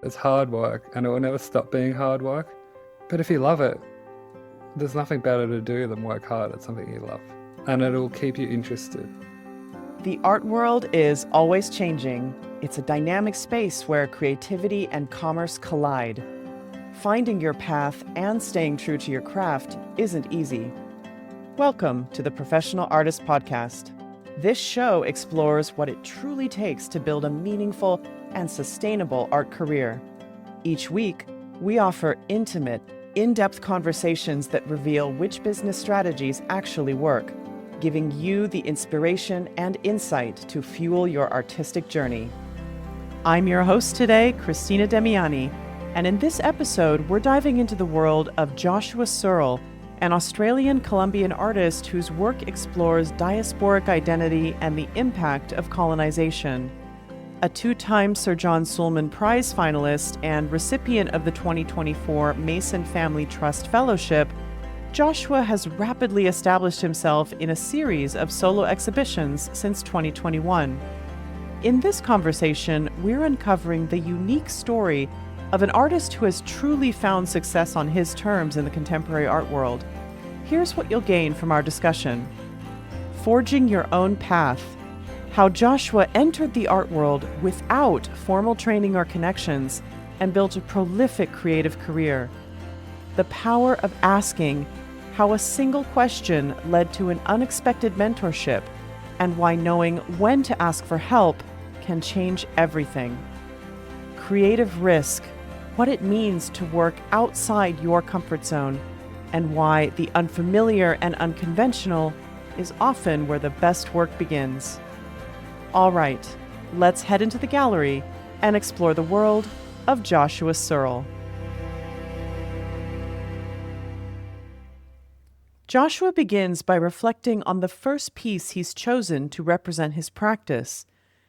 It's hard work and it will never stop being hard work. But if you love it, there's nothing better to do than work hard at something you love. And it'll keep you interested. The art world is always changing. It's a dynamic space where creativity and commerce collide. Finding your path and staying true to your craft isn't easy. Welcome to the Professional Artist Podcast. This show explores what it truly takes to build a meaningful and sustainable art career. Each week, we offer intimate, in-depth conversations that reveal which business strategies actually work, giving you the inspiration and insight to fuel your artistic journey. I'm your host today, Christina Demiani, and in this episode, we're diving into the world of Joshua Searle, an Australian-Colombian artist whose work explores diasporic identity and the impact of colonization. A two-time Sir John Sulman Prize finalist and recipient of the 2024 Mason Family Trust Fellowship, Joshua has rapidly established himself in a series of solo exhibitions since 2021. In this conversation, we're uncovering the unique story of an artist who has truly found success on his terms in the contemporary art world. Here's what you'll gain from our discussion. Forging your own path. How Joshua entered the art world without formal training or connections and built a prolific creative career. The power of asking, how a single question led to an unexpected mentorship, and why knowing when to ask for help can change everything. Creative risk, what it means to work outside your comfort zone, and why the unfamiliar and unconventional is often where the best work begins. All right, let's head into the gallery and explore the world of Joshua Searle. Joshua begins by reflecting on the first piece he's chosen to represent his practice.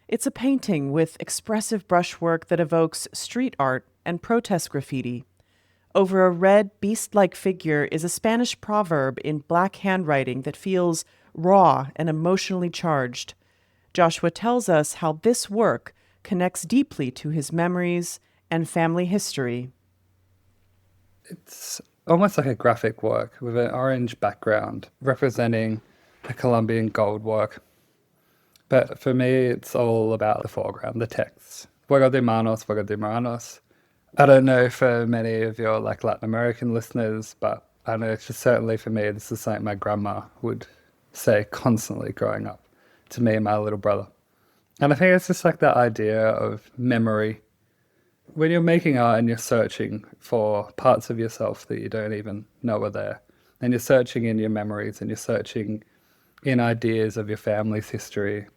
It's a painting with expressive brushwork that evokes street art and protest graffiti. Over a red, beast-like figure is a Spanish proverb in black handwriting that feels raw and emotionally charged. Joshua tells us how this work connects deeply to his memories and family history. It's almost like a graphic work with an orange background representing a Colombian gold work. But for me, it's all about the foreground, the text. Fuego de manos, fuego de manos. I don't know for many of your Latin American listeners, but I know it's just certainly for me, this is something my grandma would say constantly growing up to me and my little brother. And I think it's just like that idea of memory. When you're making art and you're searching for parts of yourself that you don't even know are there, and you're searching in your memories and you're searching in ideas of your family's history.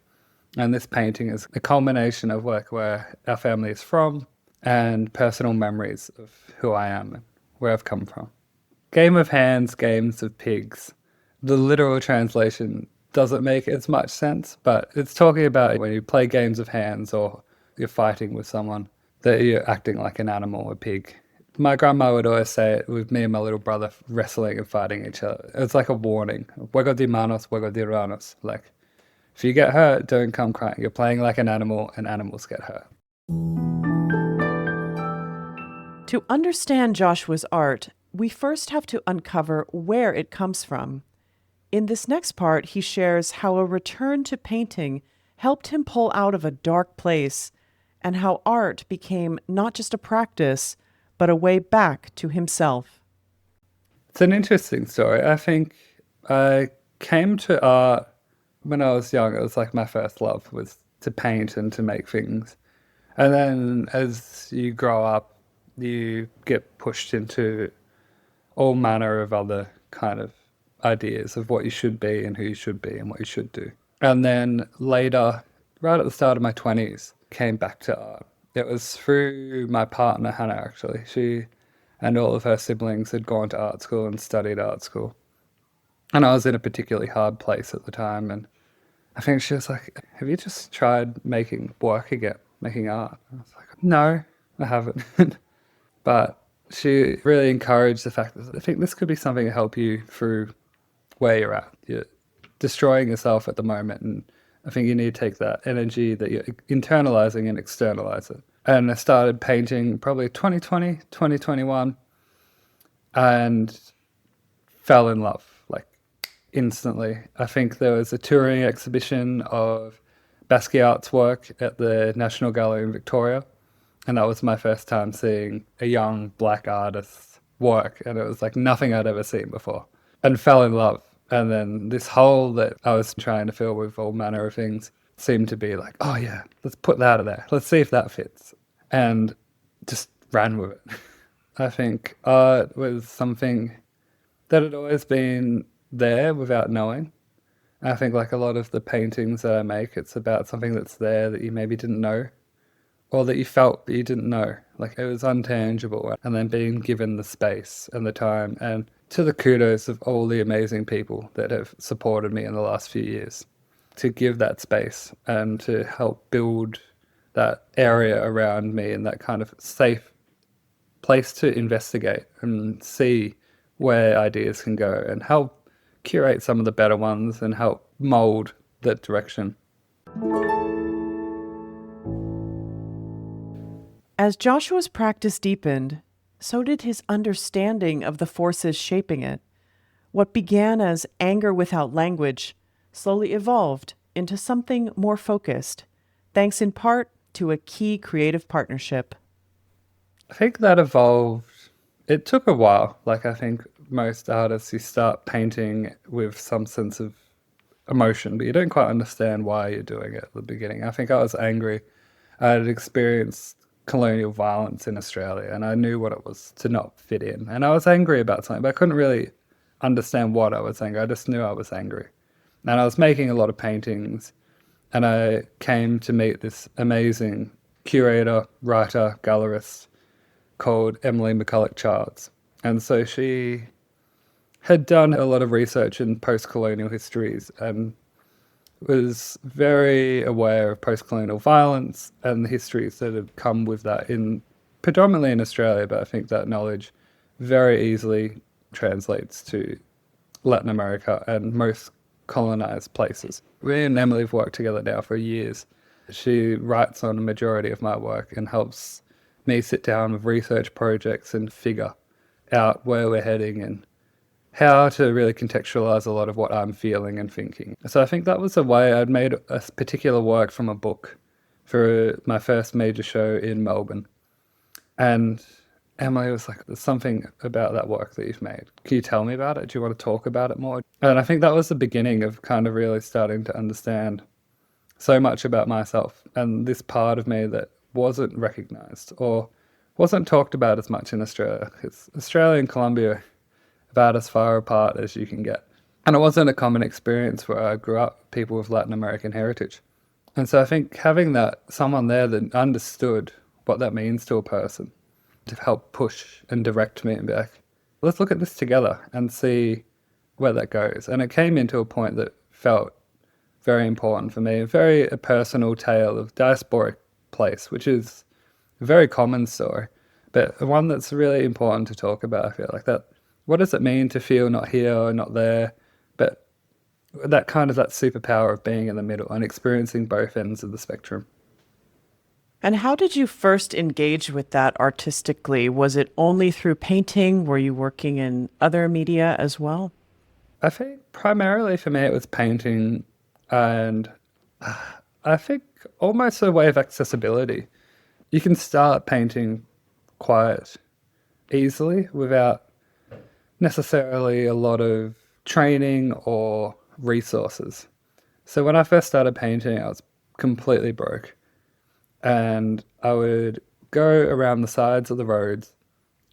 And this painting is a culmination of work where our family is from and personal memories of who I am and where I've come from. Game of hands, games of pigs. The literal translation doesn't make as much sense, but it's talking about when you play games of hands or you're fighting with someone, that you're acting like an animal, a pig. My grandma would always say it with me and my little brother wrestling and fighting each other. It's like a warning. Juego de manos, juego de ranos. Like, if you get hurt, don't come crying. You're playing like an animal and animals get hurt. To understand Joshua's art, we first have to uncover where it comes from. In this next part, he shares how a return to painting helped him pull out of a dark place, and how art became not just a practice, but a way back to himself. It's an interesting story. I think I came to art when I was young. It was like my first love was to paint and to make things. And then as you grow up, you get pushed into all manner of other kind of ideas of what you should be and who you should be and what you should do. And then later, right at the start of my 20s, came back to art. It was through my partner, Hannah, actually. She and all of her siblings had gone to art school and studied art school. And I was in a particularly hard place at the time. And I think she was like, have you just tried making work again, making art? I was like, no, I haven't. But she really encouraged the fact that I think this could be something to help you through where you're at. You're destroying yourself at the moment, and I think you need to take that energy that you're internalizing and externalize it. And I started painting probably 2020, 2021, and fell in love, like instantly. I think there was a touring exhibition of Basquiat's work at the National Gallery in Victoria. And that was my first time seeing a young black artist's work. And it was like nothing I'd ever seen before. And fell in love. And then this hole that I was trying to fill with all manner of things seemed to be like, oh yeah, let's put that in there. Let's see if that fits. And just ran with it. I think art was something that had always been there without knowing. I think like a lot of the paintings that I make, it's about something that's there that you maybe didn't know, or that you felt but you didn't know. Like it was untangible. And then being given the space and the time, and to the kudos of all the amazing people that have supported me in the last few years, to give that space and to help build that area around me and that kind of safe place to investigate and see where ideas can go and help curate some of the better ones and help mold that direction. As Joshua's practice deepened, so did his understanding of the forces shaping it. What began as anger without language slowly evolved into something more focused, thanks in part to a key creative partnership. I think that evolved. It took a while. Like I think most artists, you start painting with some sense of emotion, but you don't quite understand why you're doing it at the beginning. I think I was angry. I had experienced colonial violence in Australia and I knew what it was to not fit in. And I was angry about something, but I couldn't really understand what I was angry. I just knew I was angry. And I was making a lot of paintings, and I came to meet this amazing curator, writer, gallerist called Emily McCulloch-Childs. And so she had done a lot of research in post-colonial histories and was very aware of post-colonial violence and the histories that have come with that, in predominantly in Australia, but I think that knowledge very easily translates to Latin America and most colonized places. Me and Emily have worked together now for years. She writes on a majority of my work and helps me sit down with research projects and figure out where we're heading and how to really contextualize a lot of what I'm feeling and thinking. So I think that was the way I'd made a particular work from a book for my first major show in Melbourne. And Emily was like, there's something about that work that you've made. Can you tell me about it? Do you want to talk about it more? And I think that was the beginning of kind of really starting to understand so much about myself and this part of me that wasn't recognized or wasn't talked about as much in Australia. Because Australia and Colombia are about as far apart as you can get. And it wasn't a common experience where I grew up, people with Latin American heritage. And so I think having that someone there that understood what that means to a person to help push and direct me and be like, let's look at this together and see where that goes. And it came into a point that felt very important for me, a personal tale of Diasporic place, which is a very common story, but one that's really important to talk about. I feel like that. What does it mean to feel not here or not there? But that superpower of being in the middle and experiencing both ends of the spectrum. And how did you first engage with that artistically? Was it only through painting? Were you working in other media as well? I think primarily for me it was painting, and I think almost a way of accessibility. You can start painting quite easily without necessarily a lot of training or resources. So when I first started painting, I was completely broke. And I would go around the sides of the roads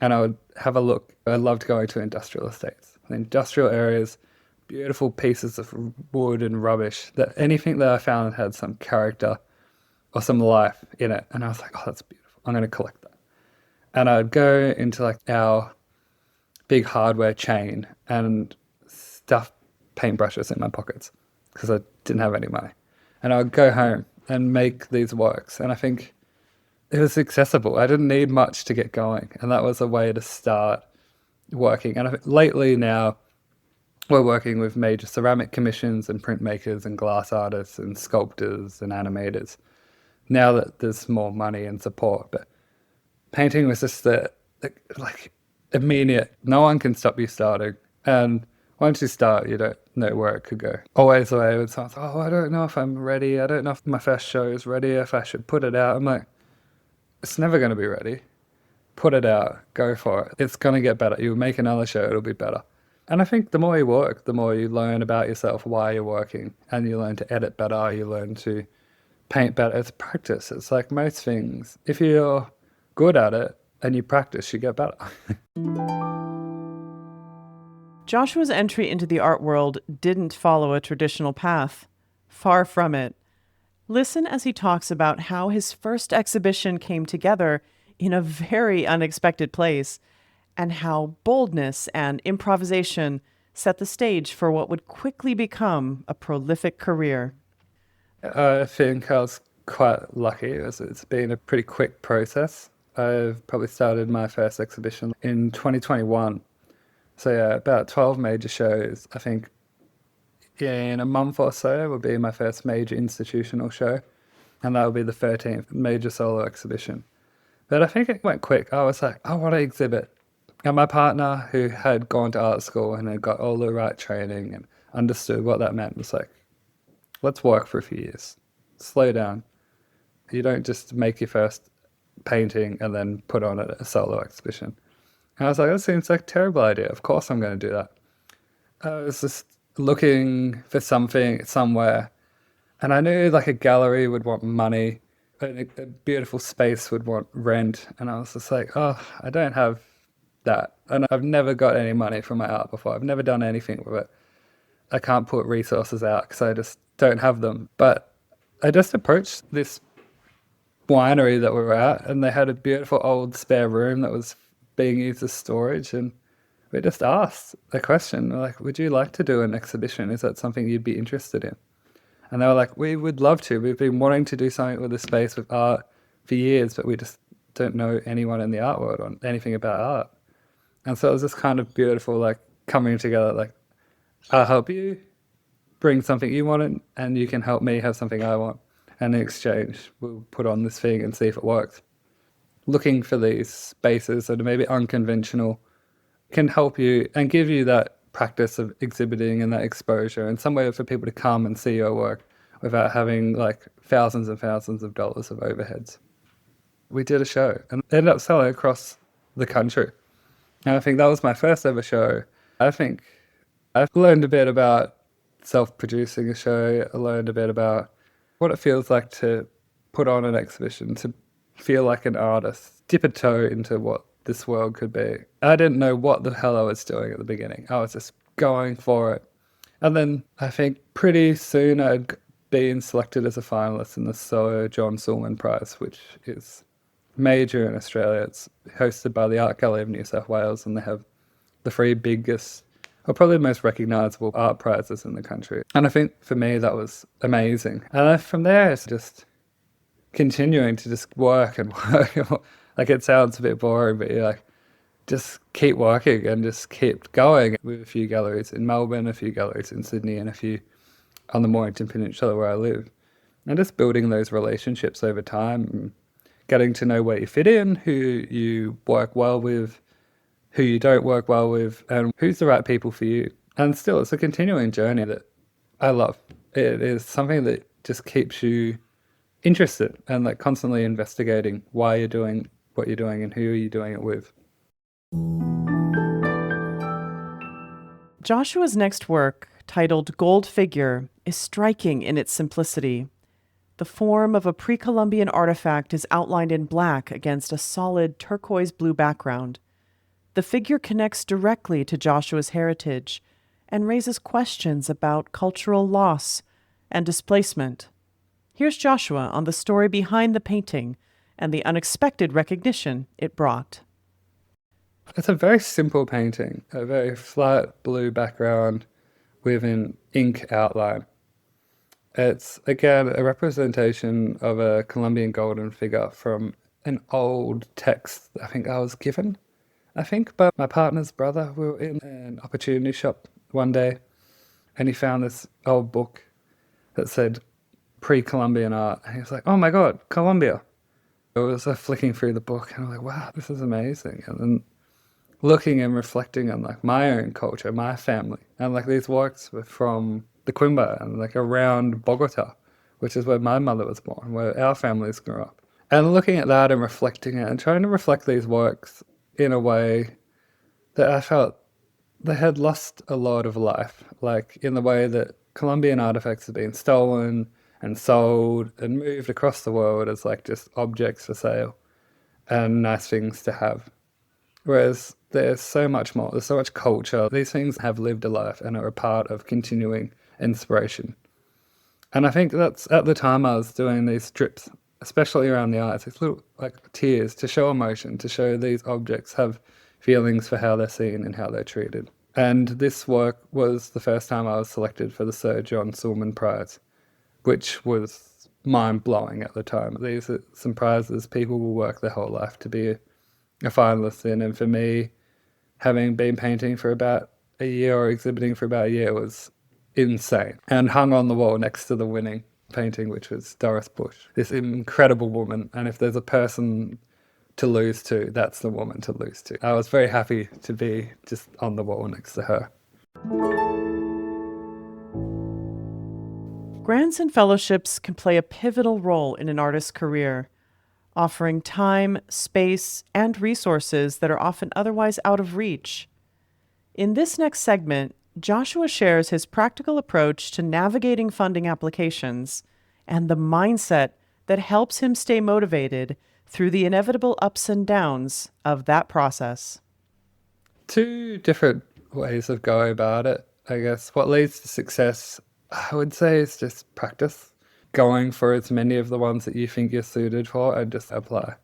and I would have a look. I loved going to industrial estates, industrial areas, beautiful pieces of wood and rubbish, that anything that I found had some character or some life in it. And I was like, oh, that's beautiful. I'm going to collect that. And I'd go into like our big hardware chain and stuff paintbrushes in my pockets because I didn't have any money. And I would go home and make these works. And I think it was accessible. I didn't need much to get going. And that was a way to start working. And I think lately now we're working with major ceramic commissions and printmakers and glass artists and sculptors and animators. now that there's more money and support. But painting was just like immediate. No one can stop you starting. And once you start, you don't know where it could go. Always the way when someone's, oh, I don't know if I'm ready. I don't know if my first show is ready, if I should put it out. I'm like, it's never going to be ready. Put it out. Go for it. It's going to get better. You'll make another show. It'll be better. And I think the more you work, the more you learn about yourself, why you're working. And you learn to edit better. You learn to paint better. It's practice. It's like most things. If you're good at it and you practice, you get better. Joshua's entry into the art world didn't follow a traditional path. Far from it. Listen as he talks about how his first exhibition came together in a very unexpected place, and how boldness and improvisation set the stage for what would quickly become a prolific career. I think I was quite lucky. It's been a pretty quick process. I've probably started my first exhibition in 2021. So yeah, about 12 major shows. I think in a month or so will be my first major institutional show. And that will be the 13th major solo exhibition. But I think it went quick. I was like, I want to exhibit. And my partner, who had gone to art school and had got all the right training and understood what that meant, was like, let's work for a few years. Slow down. You don't just make your first painting and then put on a solo exhibition. And I was like, that seems like a terrible idea. Of course I'm going to do that. I was just looking for something somewhere. And I knew like a gallery would want money. A beautiful space would want rent. And I was just like, oh, I don't have that. And I've never got any money from my art before. I've never done anything with it. I can't put resources out because I just don't have them. But I just approached this winery that we were at, and they had a beautiful old spare room that was being used as storage. And we just asked a question, like, would you like to do an exhibition? Is that something you'd be interested in? And they were like, we would love to. We've been wanting to do something with the space with art for years, but we just don't know anyone in the art world or anything about art. And so it was this kind of beautiful, like, coming together, like, I'll help you bring something you want, and you can help me have something I want. And in exchange, we'll put on this thing and see if it works. Looking for these spaces that are maybe unconventional can help you and give you that practice of exhibiting and that exposure, and somewhere for people to come and see your work without having like thousands and thousands of dollars of overheads. We did a show and ended up selling across the country. And I think that was my first ever show. I think I've learned a bit about self-producing a show. I learned a bit about what it feels like to put on an exhibition, to feel like an artist, dip a toe into what this world could be. I didn't know what the hell I was doing at the beginning. I was just going for it. And then I think pretty soon I'd been selected as a finalist in the Sir John Sulman Prize, which is major in Australia. It's hosted by the Art Gallery of New South Wales, and they have the three biggest, or probably the most recognisable art prizes in the country. And I think for me that was amazing. And from there it's just continuing to just work and work. Like, it sounds a bit boring, but you're like, just keep working and just keep going. With a few galleries in Melbourne, a few galleries in Sydney, and a few on the Mornington Peninsula where I live. And just building those relationships over time, and getting to know where you fit in, who you work well with, who you don't work well with, and who's the right people for you. And still, it's a continuing journey that I love. It is something that just keeps you interested and like constantly investigating why you're doing what you're doing and who are you doing it with. Joshua's next work, titled Gold Figure, is striking in its simplicity. The form of a pre-Columbian artifact is outlined in black against a solid turquoise blue background. The figure connects directly to Joshua's heritage and raises questions about cultural loss and displacement. Here's Joshua on the story behind the painting and the unexpected recognition it brought. It's a very simple painting, a very flat blue background with an ink outline. It's, again, a representation of a Colombian golden figure from an old text I think I was given, by my partner's brother. We were in an opportunity shop one day, and he found this old book that said, pre-Columbian art. And he was like, oh my God, Colombia. I was flicking through the book and I'm like, wow, this is amazing. And then looking and reflecting on like my own culture, my family. And like these works were from the Quimba and like around Bogota, which is where my mother was born, where our families grew up. And looking at that and reflecting it and trying to reflect these works in a way that I felt they had lost a lot of life, like in the way that Colombian artifacts have been stolen and sold and moved across the world as like just objects for sale and nice things to have. Whereas there's so much more, there's so much culture. These things have lived a life and are a part of continuing inspiration. And I think that's at the time I was doing these strips, especially around the eyes, these little like tears to show emotion, to show these objects have feelings for how they're seen and how they're treated. And this work was the first time I was selected for the Sir John Sulman Prize, which was mind-blowing at the time. These are some prizes people will work their whole life to be a finalist in. And for me, having been painting for about a year or exhibiting for about a year was insane. And hung on the wall next to the winning painting, which was Doris Bush, this incredible woman. And if there's a person to lose to, that's the woman to lose to. I was very happy to be just on the wall next to her. Grants and fellowships can play a pivotal role in an artist's career, offering time, space, and resources that are often otherwise out of reach. In this next segment, Joshua shares his practical approach to navigating funding applications and the mindset that helps him stay motivated through the inevitable ups and downs of that process. Two different ways of going about it, I guess. What leads to success, I would say, is just practice. Going for as many of the ones that you think you're suited for and just apply.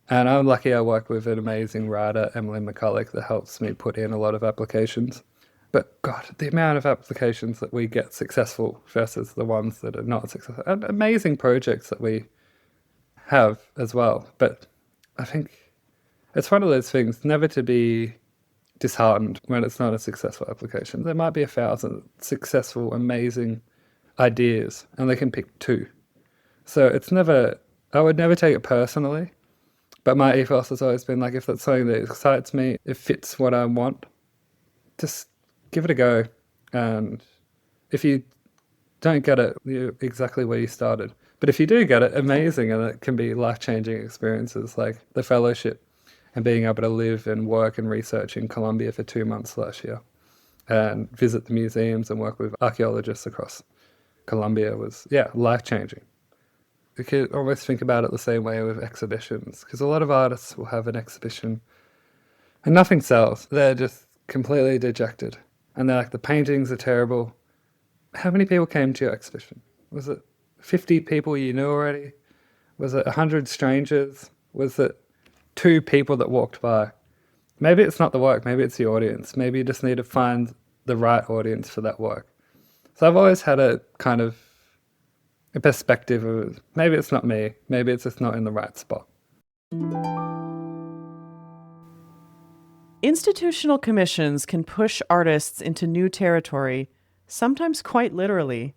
And I'm lucky I work with an amazing writer, Emily McCulloch, that helps me put in a lot of applications. But God, the amount of applications that we get successful versus the ones that are not successful, and amazing projects that we have as well. But I think it's one of those things, never to be disheartened when it's not a successful application. There might be 1,000 successful, amazing ideas, and they can pick 2. So it's never, I would never take it personally, but my ethos has always been like, if that's something that excites me, it fits what I want, just give it a go. And if you don't get it, you're exactly where you started. But if you do get it, amazing, and it can be life-changing experiences like the fellowship and being able to live and work and research in Colombia for 2 months last year and visit the museums and work with archaeologists across Colombia was, life-changing. You could almost think about it the same way with exhibitions, because a lot of artists will have an exhibition and nothing sells. They're just completely dejected. And they're like, the paintings are terrible. How many people came to your exhibition? Was it 50 people you knew already? Was it 100 strangers? Was it 2 people that walked by? Maybe it's not the work, maybe it's the audience. Maybe you just need to find the right audience for that work. So I've always had a kind of a perspective of maybe it's not me, maybe it's just not in the right spot. Institutional commissions can push artists into new territory, sometimes quite literally.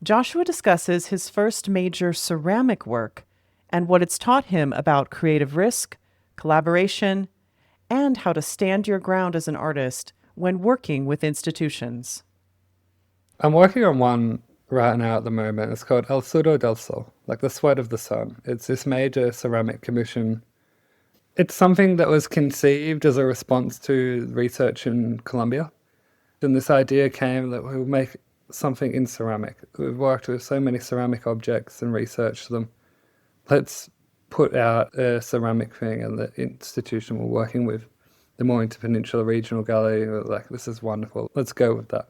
Joshua discusses his first major ceramic work and what it's taught him about creative risk, collaboration, and how to stand your ground as an artist when working with institutions. I'm working on one right now at the moment. It's called El Sudor del Sol, like the sweat of the sun. It's this major ceramic commission. It's something that was conceived as a response to research in Colombia. And this idea came that we'll make something in ceramic. We've worked with so many ceramic objects and researched them. Let's put out a ceramic thing, and the institution we're working with, the Mornington Peninsula Regional Gallery, were like, this is wonderful. Let's go with that.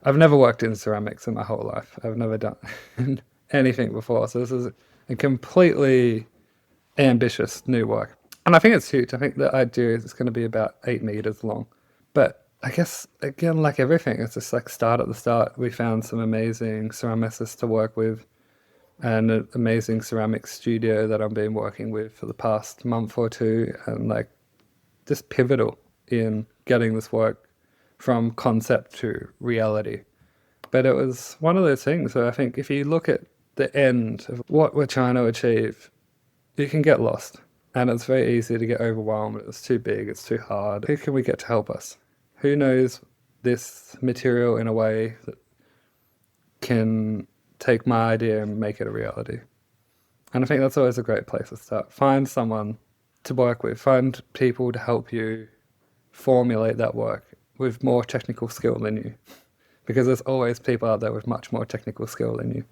I've never worked in ceramics in my whole life. I've never done anything before. So this is a completely ambitious new work. And I think it's huge. I think the idea is it's going to be about 8 meters long. But I guess, again, like everything, it's just like start at the start. We found some amazing ceramicists to work with and an amazing ceramic studio that I've been working with for the past month or 2, and like just pivotal in getting this work from concept to reality. But it was one of those things where I think if you look at the end of what we're trying to achieve, you can get lost. And it's very easy to get overwhelmed. It's too big, it's too hard. Who can we get to help us? Who knows this material in a way that can take my idea and make it a reality? And I think that's always a great place to start. Find someone to work with, find people to help you formulate that work with more technical skill than you. Because there's always people out there with much more technical skill than you.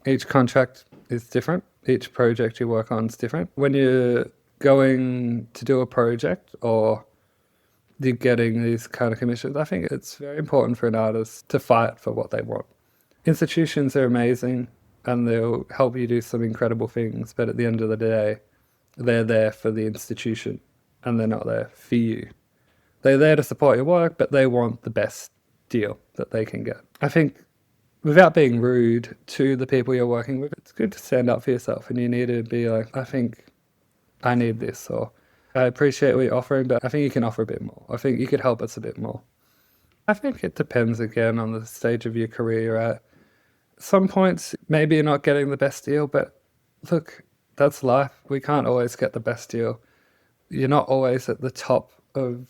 Each contract is different. Each project you work on is different. When you're going to do a project or you're getting these kind of commissions, I think it's very important for an artist to fight for what they want. Institutions are amazing and they'll help you do some incredible things, but at the end of the day, they're there for the institution and they're not there for you. They're there to support your work, but they want the best deal that they can get. I think without being rude to the people you're working with, it's good to stand up for yourself and you need to be like, I think I need this, or I appreciate what you're offering, but I think you can offer a bit more. I think you could help us a bit more. I think it depends again on the stage of your career you're at. Some points, maybe you're not getting the best deal, but look, that's life. We can't always get the best deal. You're not always at the top of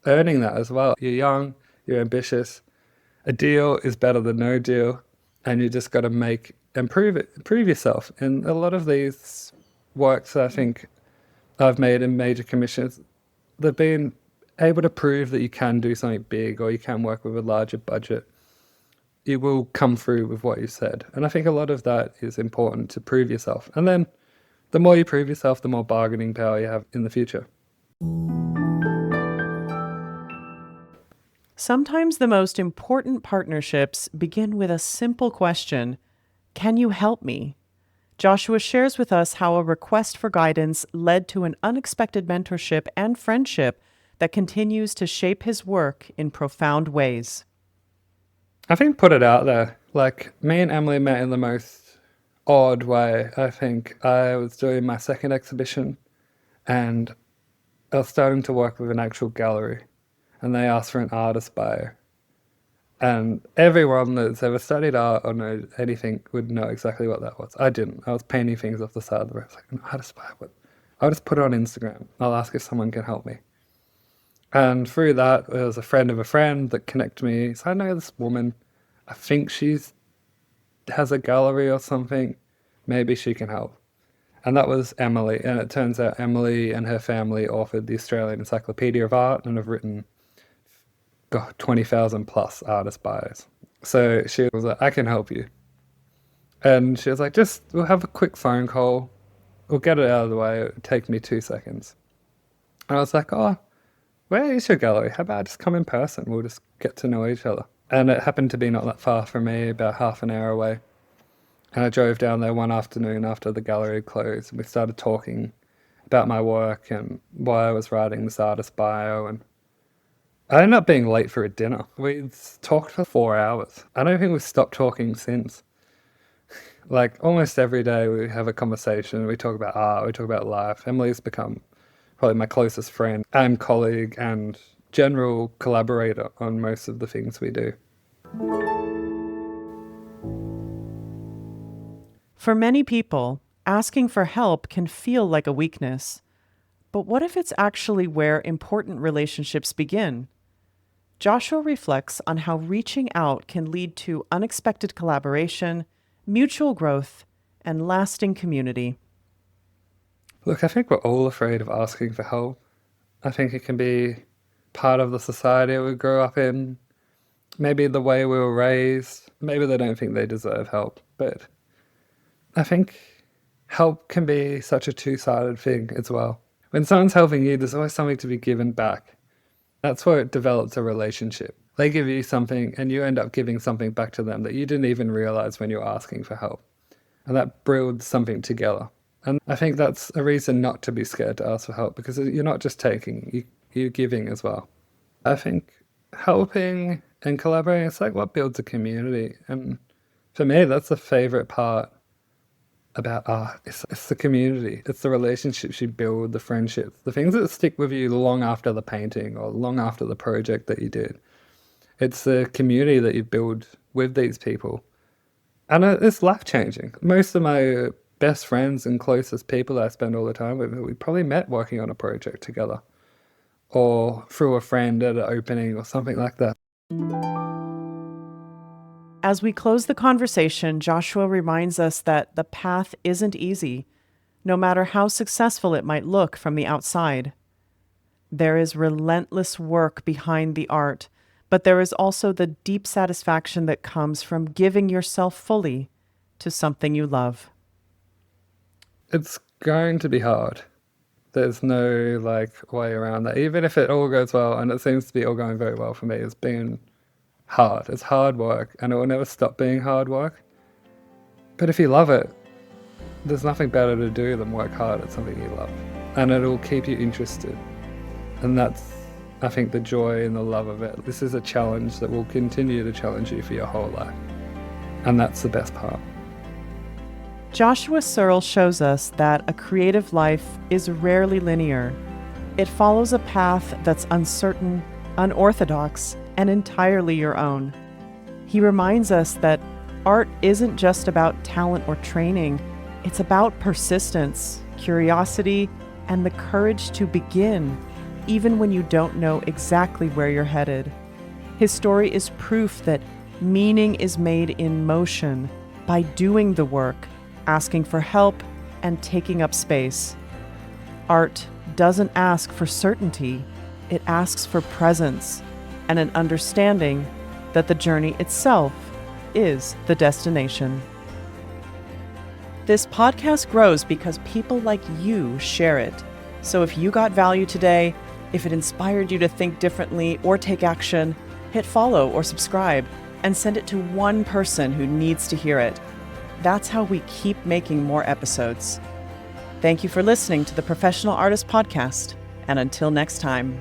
earning that as well. You're young, you're ambitious. A deal is better than no deal, and you just got to make and prove yourself. And a lot of these works I think I've made in major commissions, they've been able to prove that you can do something big or you can work with a larger budget. You will come through with what you said. And I think a lot of that is important to prove yourself. And then the more you prove yourself, the more bargaining power you have in the future. Sometimes the most important partnerships begin with a simple question: can you help me? Joshua shares with us how a request for guidance led to an unexpected mentorship and friendship that continues to shape his work in profound ways. I think put it out there. Like, me and Emily met in the most odd way. I think I was doing my second exhibition and I was starting to work with an actual gallery, and they asked for an artist bio. And everyone that's ever studied art or knows anything would know exactly what that was. I didn't. I was painting things off the side of the road. I was like, an artist bio? What? I'll just put it on Instagram. I'll ask if someone can help me. And through that, there was a friend of a friend that connected me. So I know this woman. I think she's has a gallery or something. Maybe she can help. And that was Emily. And it turns out Emily and her family authored the Australian Encyclopedia of Art and have written 20,000 plus artist bios. So she was like, I can help you. And she was like, we'll have a quick phone call. We'll get it out of the way. It'll take me 2 seconds. And I was like, oh, where is your gallery? How about I just come in person? We'll just get to know each other. And it happened to be not that far from me, about half an hour away. And I drove down there one afternoon after the gallery had closed, and we started talking about my work and why I was writing this artist bio. And I ended up being late for a dinner. We talked for 4 hours. I don't think we've stopped talking since. Like, almost every day we have a conversation. We talk about art, we talk about life. Emily's become probably my closest friend and colleague and general collaborator on most of the things we do. For many people, asking for help can feel like a weakness. But what if it's actually where important relationships begin? Joshua reflects on how reaching out can lead to unexpected collaboration, mutual growth, and lasting community. Look, I think we're all afraid of asking for help. I think it can be part of the society we grew up in, maybe the way we were raised. Maybe they don't think they deserve help, but I think help can be such a two-sided thing as well. When someone's helping you, there's always something to be given back. That's where it develops a relationship. They give you something and you end up giving something back to them that you didn't even realize when you were asking for help. And that builds something together. And I think that's a reason not to be scared to ask for help, because you're not just taking, you're giving as well. I think helping and collaborating, it's like what builds a community. And for me, that's the favorite part about art. It's the community. It's the relationships you build, the friendships, the things that stick with you long after the painting or long after the project that you did. It's the community that you build with these people. And it's life-changing. Most of my best friends and closest people that I spend all the time with, we probably met working on a project together or through a friend at an opening or something like that. As we close the conversation, Joshua reminds us that the path isn't easy, no matter how successful it might look from the outside. There is relentless work behind the art, but there is also the deep satisfaction that comes from giving yourself fully to something you love. It's going to be hard. There's no way around that. Even if it all goes well, and it seems to be all going very well for me, it's been hard. It's hard work, and it will never stop being hard work. But if you love it, there's nothing better to do than work hard at something you love. And it'll keep you interested. And that's, I think, the joy and the love of it. This is a challenge that will continue to challenge you for your whole life. And that's the best part. Joshua Searle shows us that a creative life is rarely linear. It follows a path that's uncertain, unorthodox, and entirely your own. He reminds us that art isn't just about talent or training. It's about persistence, curiosity, and the courage to begin, even when you don't know exactly where you're headed. His story is proof that meaning is made in motion by doing the work, asking for help, and taking up space. Art doesn't ask for certainty, it asks for presence and an understanding that the journey itself is the destination. This podcast grows because people like you share it. So if you got value today, if it inspired you to think differently or take action, hit follow or subscribe and send it to one person who needs to hear it. That's how we keep making more episodes. Thank you for listening to the Professional Artist Podcast, and until next time.